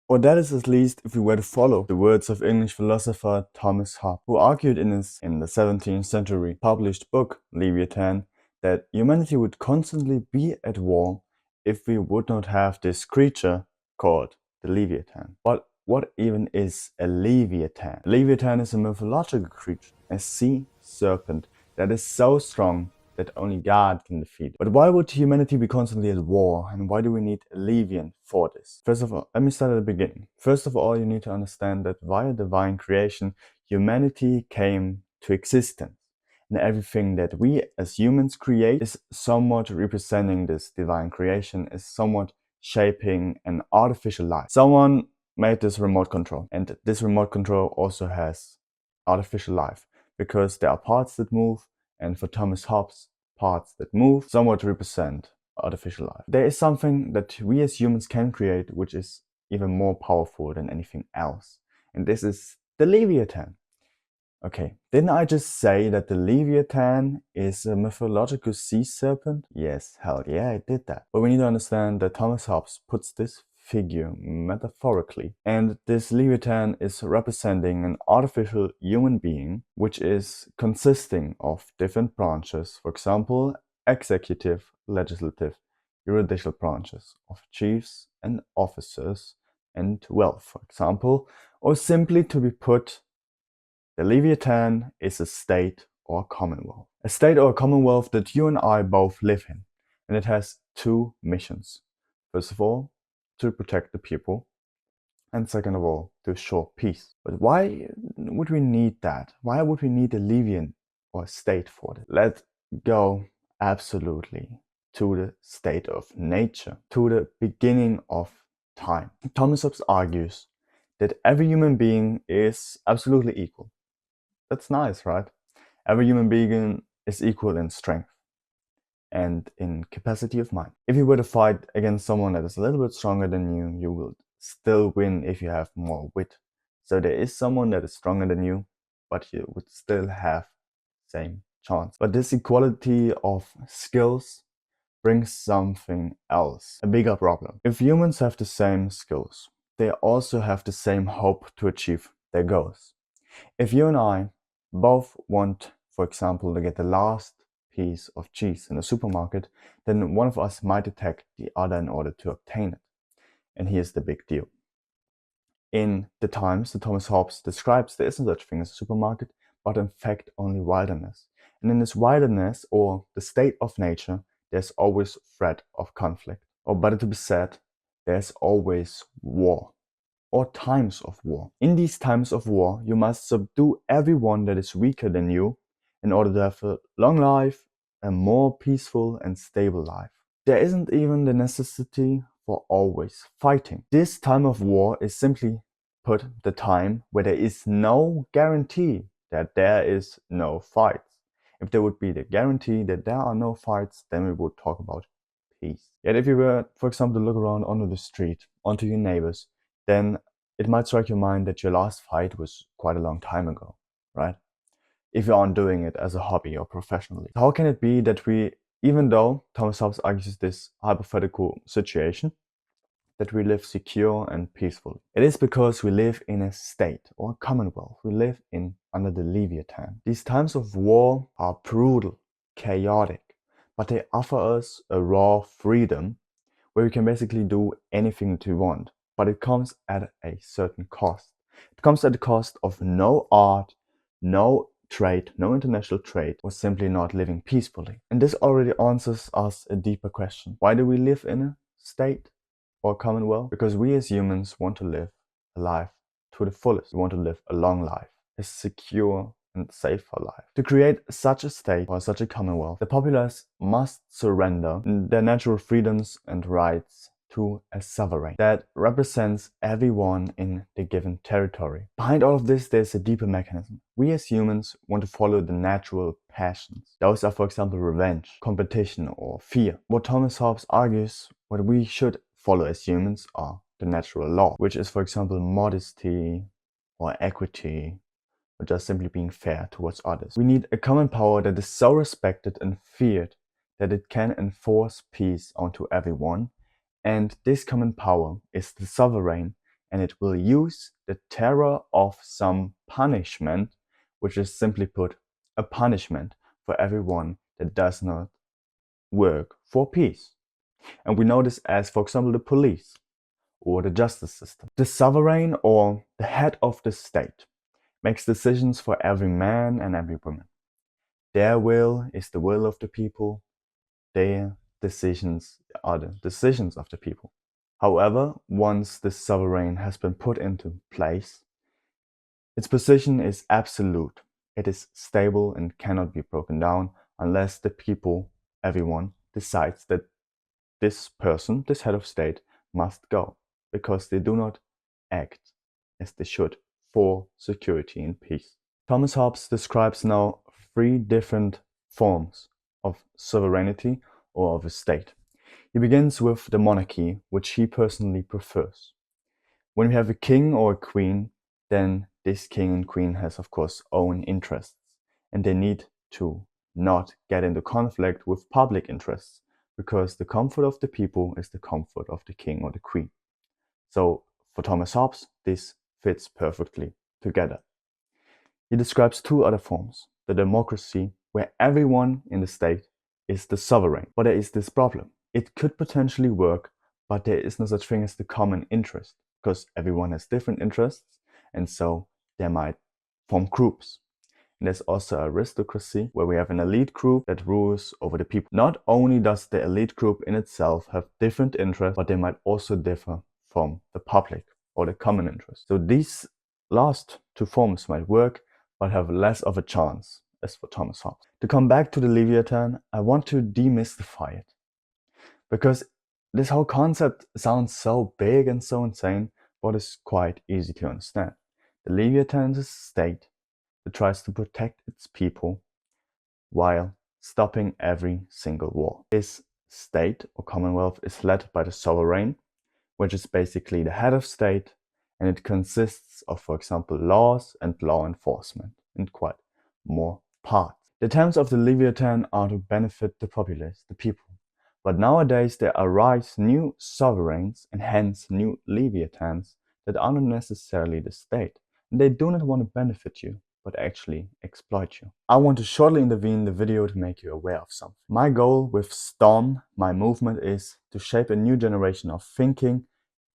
Or that is at least if we were to follow the words of English philosopher Thomas Hobbes, who argued in the 17th century published book Leviathan that humanity would constantly be at war if we would not have this creature called the Leviathan. But what even is a Leviathan? A Leviathan is a mythological creature, a sea serpent that is so strong that only God can defeat. But why would humanity be constantly at war, and why do we need a Leviathan for this? First of all, let me start at the beginning. First of all, you need to understand that via divine creation, humanity came to existence. And everything that we as humans create is somewhat representing this divine creation, is somewhat shaping an artificial life. Someone made this remote control, and this remote control also has artificial life, because there are parts that move, and for Thomas Hobbes, parts that move somewhat represent artificial life. There is something that we as humans can create which is even more powerful than anything else, and this is the Leviathan. Okay, didn't I just say that the Leviathan is a mythological sea serpent? Yes, hell yeah, I did that. But we need to understand that Thomas Hobbes puts this figure metaphorically, and this Leviathan is representing an artificial human being which is consisting of different branches, for example, executive, legislative, judicial branches of chiefs and officers and wealth, for example, or simply to be put, the Leviathan is a state or a commonwealth. A state or a commonwealth that you and I both live in, and it has two missions. First of all, to protect the people, and second of all, to assure peace. But why would we need that? Why would we need a Leviathan or a state for this? Let's go absolutely to the state of nature, to the beginning of time. Thomas Hobbes argues that every human being is absolutely equal. That's nice, right? Every human being is equal in strength and in capacity of mind. If you were to fight against someone that is a little bit stronger than you will still win if you have more wit. So there is someone that is stronger than you, but you would still have the same chance. But this equality of skills brings something else, a bigger problem. If humans have the same skills, they also have the same hope to achieve their goals. If you and I both want, for example, to get the last piece of cheese in the supermarket, then one of us might attack the other in order to obtain it. And here's the big deal. In the times that Thomas Hobbes describes, there isn't such a thing as a supermarket, but in fact only wilderness. And in this wilderness, or the state of nature, there's always threat of conflict. Or better to be said, there's always war. Or times of war. In these times of war, you must subdue everyone that is weaker than you in order to have a long life, a more peaceful and stable life. There isn't even the necessity for always fighting. This time of war is simply put the time where there is no guarantee that there is no fights. If there would be the guarantee that there are no fights, then we would talk about peace. Yet if you were, for example, to look around onto the street, onto your neighbors, then it might strike your mind that your last fight was quite a long time ago, right? If you aren't doing it as a hobby or professionally. How can it be that we, even though Thomas Hobbes argues this hypothetical situation, that we live secure and peacefully? It is because we live in a state or a commonwealth. We live under the Leviathan. These times of war are brutal, chaotic, but they offer us a raw freedom where we can basically do anything that we want. But it comes at a certain cost. It comes at the cost of no art, no trade, no international trade, or simply not living peacefully. And this already answers us a deeper question. Why do we live in a state or commonwealth? Because we as humans want to live a life to the fullest. We want to live a long life, a secure and safer life. To create such a state or such a commonwealth, the populace must surrender their natural freedoms and rights to a sovereign that represents everyone in the given territory. Behind all of this, there's a deeper mechanism. We as humans want to follow the natural passions. Those are, for example, revenge, competition, or fear. What Thomas Hobbes argues, what we should follow as humans are the natural law, which is, for example, modesty or equity, or just simply being fair towards others. We need a common power that is so respected and feared that it can enforce peace onto everyone, and this common power is the sovereign, and it will use the terror of some punishment, which is simply put a punishment for everyone that does not work for peace. And we know this as, for example, the police or the justice system. The sovereign, or the head of the state, makes decisions for every man and every woman. Their will is the will of the people. Their decisions are the decisions of the people. However, once the sovereign has been put into place, its position is absolute. It is stable and cannot be broken down unless the people, everyone, decides that this person, this head of state, must go, because they do not act as they should for security and peace. Thomas Hobbes describes now 3 different forms of sovereignty or of a state. He begins with the monarchy, which he personally prefers. When we have a king or a queen, then this king and queen has, of course, own interests, and they need to not get into conflict with public interests, because the comfort of the people is the comfort of the king or the queen. So for Thomas Hobbes, this fits perfectly together. He describes 2 other forms: the democracy, where everyone in the state is the sovereign. But there is this problem. It could potentially work, but there is no such thing as the common interest, because everyone has different interests, and so they might form groups. And there's also aristocracy, where we have an elite group that rules over the people. Not only does the elite group in itself have different interests, but they might also differ from the public or the common interest. So these last 2 forms might work, but have less of a chance, as for Thomas Hobbes. To come back to the Leviathan, I want to demystify it, because this whole concept sounds so big and so insane, but it's quite easy to understand. The Leviathan is a state that tries to protect its people while stopping every single war. This state or commonwealth is led by the sovereign, which is basically the head of state, and it consists of, for example, laws and law enforcement, and quite more parts. The attempts of the Leviathan are to benefit the populace, the people. But nowadays there arise new sovereigns, and hence new Leviathans, that are not necessarily the state. And they do not want to benefit you, but actually exploit you. I want to shortly intervene in the video to make you aware of something. My goal with Storm, my movement, is to shape a new generation of thinking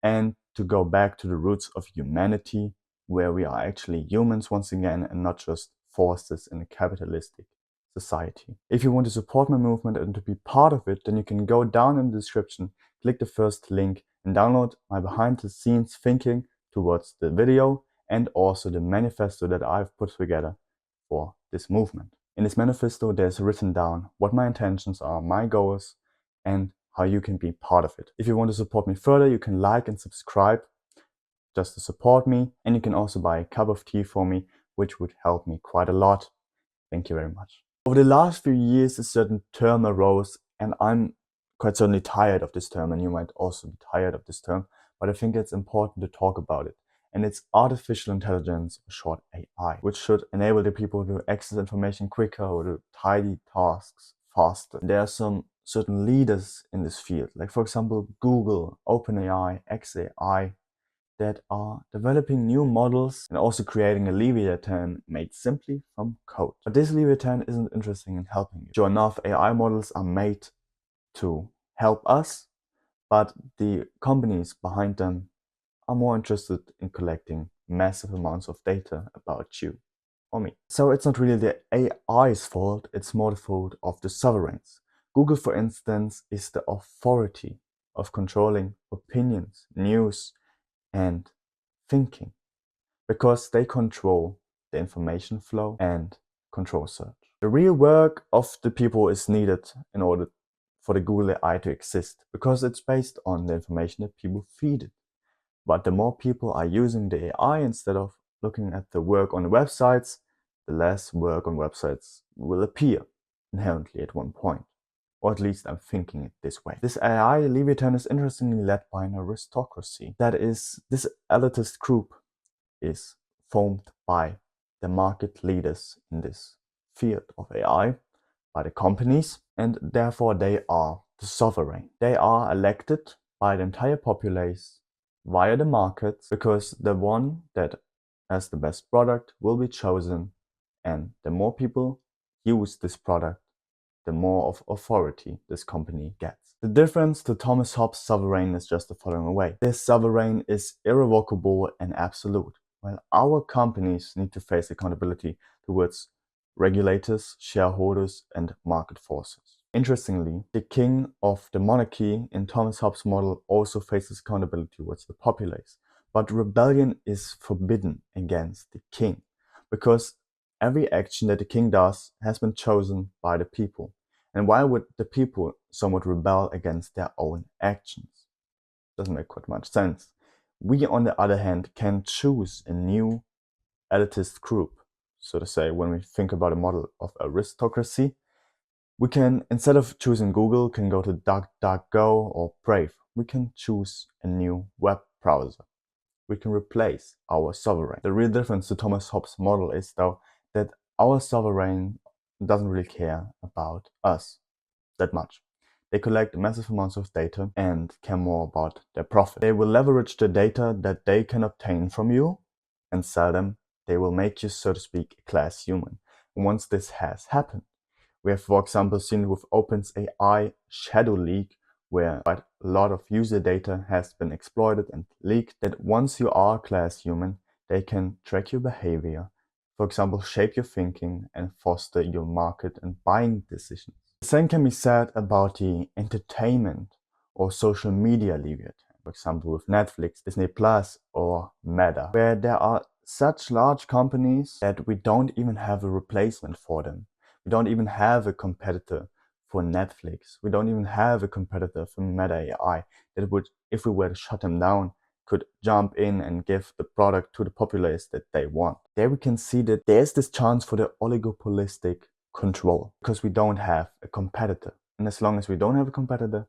and to go back to the roots of humanity, where we are actually humans once again and not just forces in a capitalistic society. If you want to support my movement and to be part of it, then you can go down in the description, click the first link, and download my behind the scenes thinking towards the video and also the manifesto that I've put together for this movement. In this manifesto, there's written down what my intentions are, my goals, and how you can be part of it. If you want to support me further, you can like and subscribe just to support me, and you can also buy a cup of tea for me, which would help me quite a lot. Thank you very much. Over the last few years, a certain term arose, and I'm quite certainly tired of this term, and you might also be tired of this term, but I think it's important to talk about it. And it's artificial intelligence, or short AI, which should enable the people to access information quicker or to tidy tasks faster. There are some certain leaders in this field, like for example Google, OpenAI, XAI, that are developing new models and also creating a Leviathan made simply from code. But this Leviathan isn't interested in helping you. Sure enough, AI models are made to help us, but the companies behind them are more interested in collecting massive amounts of data about you or me. So it's not really the AI's fault, it's more the fault of the sovereigns. Google, for instance, is the authority of controlling opinions, news, and thinking, because they control the information flow and control search. The real work of the people is needed in order for the Google AI to exist, because it's based on the information that people feed it. But the more people are using the AI instead of looking at the work on the websites, the less work on websites will appear inherently at one point. Or at least I'm thinking it this way. This AI Leviathan is interestingly led by an aristocracy. That is, this elitist group is formed by the market leaders in this field of AI, by the companies, and therefore they are the sovereign. They are elected by the entire populace via the markets, because the one that has the best product will be chosen, and the more people use this product, the more of authority this company gets. The difference to Thomas Hobbes' sovereign is just the following way. This sovereign is irrevocable and absolute, while our companies need to face accountability towards regulators, shareholders, and market forces. Interestingly, the king of the monarchy in Thomas Hobbes' model also faces accountability towards the populace, but rebellion is forbidden against the king, because every action that the king does has been chosen by the people. And why would the people somewhat rebel against their own actions? Doesn't make quite much sense. We, on the other hand, can choose a new elitist group, so to say. When we think about a model of aristocracy, we can, instead of choosing Google, can go to DuckDuckGo or Brave. We can choose a new web browser. We can replace our sovereign. The real difference to Thomas Hobbes' model is, though, that our sovereign doesn't really care about us that much. They collect massive amounts of data and care more about their profit. They will leverage the data that they can obtain from you and sell them. They will make you, so to speak, a class human. And once this has happened, we have, for example, seen it with OpenAI Shadow Leak, where quite a lot of user data has been exploited and leaked, that once you are a class human, they can track your behavior, for example, shape your thinking and foster your market and buying decisions. The same can be said about the entertainment or social media Leviathan, for example, with Netflix, Disney Plus, or Meta, where there are such large companies that we don't even have a replacement for them. We don't even have a competitor for Netflix. We don't even have a competitor for Meta AI that would, if we were to shut them down, could jump in and give the product to the populace that they want. There we can see that there's this chance for the oligopolistic control, because we don't have a competitor. And as long as we don't have a competitor,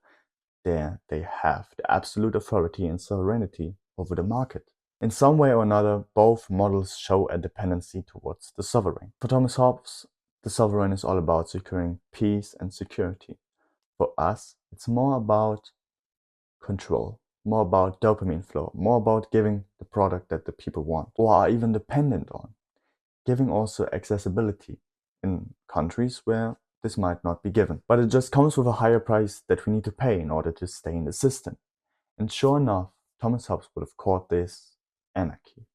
there they have the absolute authority and sovereignty over the market. In some way or another, both models show a dependency towards the sovereign. For Thomas Hobbes, the sovereign is all about securing peace and security. For us, it's more about control, more about dopamine flow, more about giving the product that the people want or are even dependent on. Giving also accessibility in countries where this might not be given. But it just comes with a higher price that we need to pay in order to stay in the system. And sure enough, Thomas Hobbes would have called this anarchy.